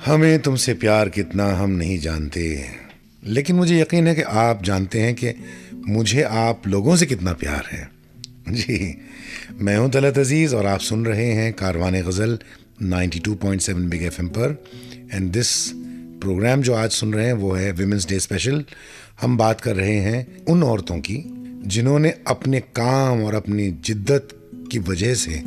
हमें तुमसे प्यार कितना हम नहीं जानते, लेकिन मुझे यकीन है कि आप जानते हैं कि मुझे आप लोगों से कितना प्यार है। जी, मैं हूं तलत अजीज़ और आप सुन रहे हैं कारवान गज़ल 92.7 बिग एफएम पर। एंड दिस प्रोग्राम जो आज सुन रहे हैं वो है विमेंस डे स्पेशल। हम बात कर रहे हैं उन औरतों की जिन्होंने अपने काम और अपनी जिद्दत की वजह से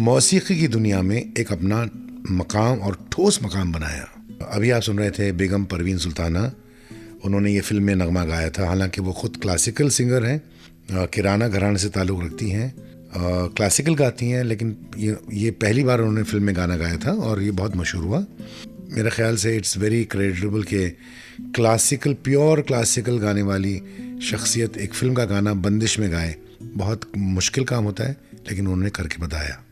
मौसीकी की दुनिया में एक अपना मकाम और ठोस मकाम बनाया। अभी आप सुन रहे थे बेगम परवीन सुल्ताना, उन्होंने ये फिल्म में नगमा गाया था। हालांकि वो खुद क्लासिकल सिंगर हैं, किराना घराने से ताल्लुक़ रखती हैं, क्लासिकल गाती हैं, लेकिन ये पहली बार उन्होंने फिल्म में गाना गाया था और ये बहुत मशहूर हुआ। मेरे ख्याल से इट्स वेरी क्रेडिटेबल कि क्लासिकल, प्योर क्लासिकल गाने वाली शख्सियत एक फिल्म का गाना बंदिश में गाए। बहुत मुश्किल काम होता है, लेकिन उन्होंने करके बताया।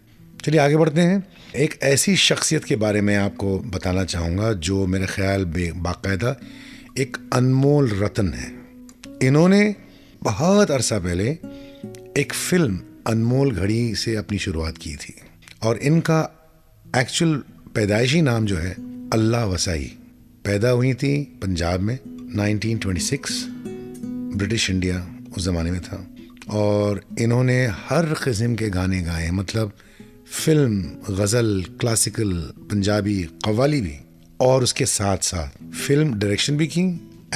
चलिए आगे बढ़ते हैं। एक ऐसी शख्सियत के बारे में आपको बताना चाहूँगा जो मेरे ख्याल बाकायदा एक अनमोल रत्न है। इन्होंने बहुत अरसा पहले एक फिल्म अनमोल घड़ी से अपनी शुरुआत की थी और इनका एक्चुअल पैदाइशी नाम जो है अल्लाह वसाई। पैदा हुई थी पंजाब में 1926, ब्रिटिश इंडिया उस ज़माने में था। और इन्होंने हर किस्म के गाने गाए, मतलब फिल्म, गज़ल, क्लासिकल, पंजाबी, कव्वाली भी, और उसके साथ साथ फिल्म डायरेक्शन भी की,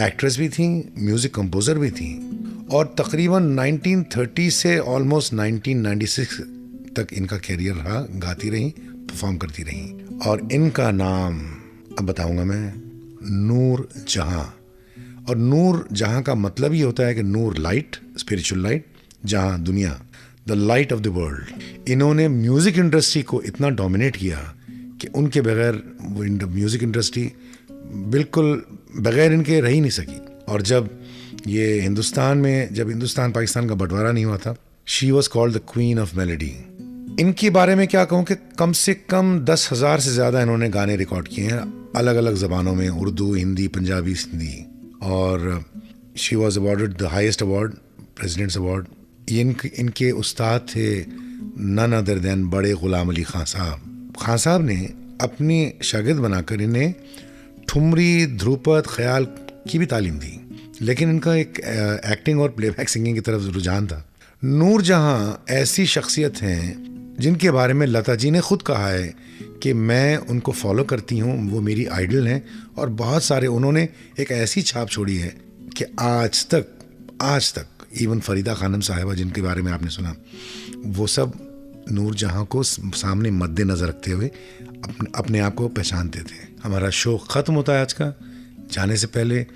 एक्ट्रेस भी थी, म्यूज़िक कंपोज़र भी थी। और तकरीबन 1930 से ऑलमोस्ट 1996 तक इनका कैरियर रहा। गाती रहीं, परफॉर्म करती रहीं। और इनका नाम अब बताऊंगा मैं, नूर जहां। और नूर जहां का मतलब ही होता है कि नूर, लाइट, स्पिरिचुअल लाइट, जहां दुनिया, the light of the world. इन्होंने म्यूज़िक इंडस्ट्री को इतना डोमिनेट किया कि उनके बगैर वो म्यूज़िक इंडस्ट्री बिल्कुल बगैर इनके रह ही नहीं सकी। और जब ये हिंदुस्तान पाकिस्तान का बंटवारा नहीं हुआ था, she was called the queen of melody. इनके बारे में क्या कहूँ कि कम से कम 10,000 से ज़्यादा इन्होंने गाने रिकॉर्ड किए हैं अलग अलग ज़बानों में, उर्दू, हिंदी, पंजाबी, सिंधी। और she was awarded the highest award, President's award. इनके उस्ताद थे नन अदर दैन बड़े ग़ुलाम अली खां साहब। खां साहब ने अपनी शागिर्द बनाकर इन्हें ठुमरी, ध्रुपद, ख्याल की भी तालीम दी, लेकिन इनका एक एक्टिंग और प्लेबैक सिंगिंग की तरफ रुझान था। नूर जहाँ ऐसी शख्सियत हैं जिनके बारे में लता जी ने खुद कहा है कि मैं उनको फॉलो करती हूँ, वो मेरी आइडल हैं। और बहुत सारे उन्होंने एक ऐसी छाप छोड़ी है कि आज तक इवन फरीदा खानम साहिबा, जिनके बारे में आपने सुना, वो सब नूर जहाँ को सामने मद्देनज़र रखते हुए अपने आप को पहचानते थे। हमारा शो ख़त्म होता है आज का। जाने से पहले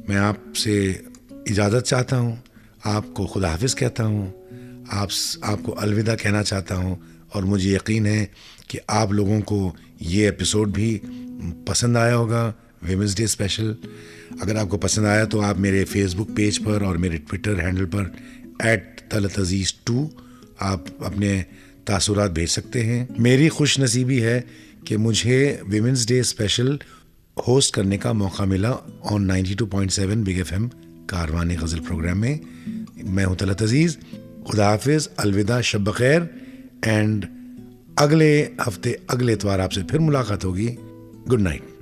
मैं आपसे इजाज़त चाहता हूँ, आपको खुदा हाफिज़ कहता हूँ, आपको अलविदा कहना चाहता हूँ। और मुझे यकीन है कि आप लोगों को ये एपिसोड भी पसंद आया होगा, विमेंस डे स्पेशल। अगर आपको पसंद आया तो आप मेरे फेसबुक पेज पर और मेरे ट्विटर हैंडल पर @talataziztwo आप अपने तासुरात भेज सकते हैं। मेरी खुश नसीबी है कि मुझे विमेंस डे स्पेशल होस्ट करने का मौका मिला on 92.7 big FM Karwan Ghazal program में। मैं हूं तलत अजीज़। खुदा हाफिज़, अलविदा, शब खैर। एंड अगले हफ्ते, अगले इतवार आपसे फिर मुलाकात होगी। Good night.